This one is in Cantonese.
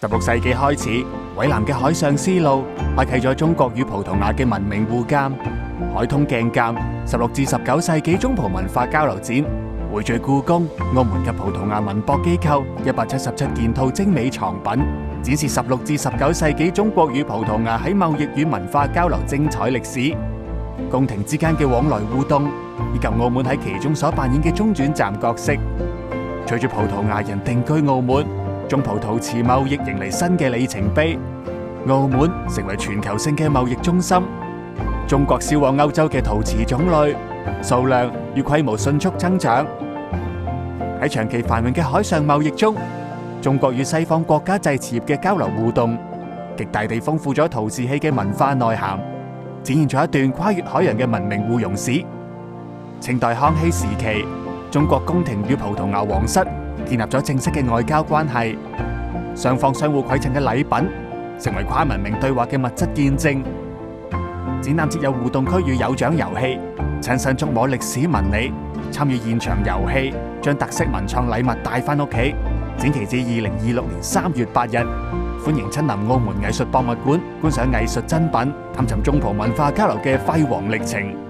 16世紀開始，偉南嘅海上絲路開啟咗中國與葡萄牙嘅文明互鑒。海通鏡鑑16至19世紀中葡文化交流展，匯聚故宮、澳門及葡萄牙文博機構177件套精美藏品，展示16至19世紀中國與葡萄牙喺貿易與文化交流精彩歷史。宮廷之間嘅往來互動，以及澳門喺其中所扮演嘅中轉站角色。隨住葡萄牙人定居澳門，中葡陶瓷貿易迎嚟新嘅里程碑，澳門成為全球性嘅貿易中心。中國銷往歐洲嘅陶瓷種類、數量與規模迅速增長。喺長期繁榮嘅海上貿易中，中國與西方國家製瓷業嘅交流互動，極大地豐富咗陶瓷器嘅文化內涵，展現咗一段跨越海洋嘅文明互融史。清代康熙時期，中國宮廷與葡萄牙皇室建立咗正式嘅外交關係，雙方相互饋贈嘅禮品，成為跨文明對話嘅物質見證。展覽設有互動區與有獎遊戲，親身觸摸歷史紋理，參與現場遊戲，將特色文創禮物帶返屋企。展期至2026年3月8日，歡迎親臨澳門藝術博物館觀賞藝術珍品，探尋中葡文化交流嘅輝煌歷程。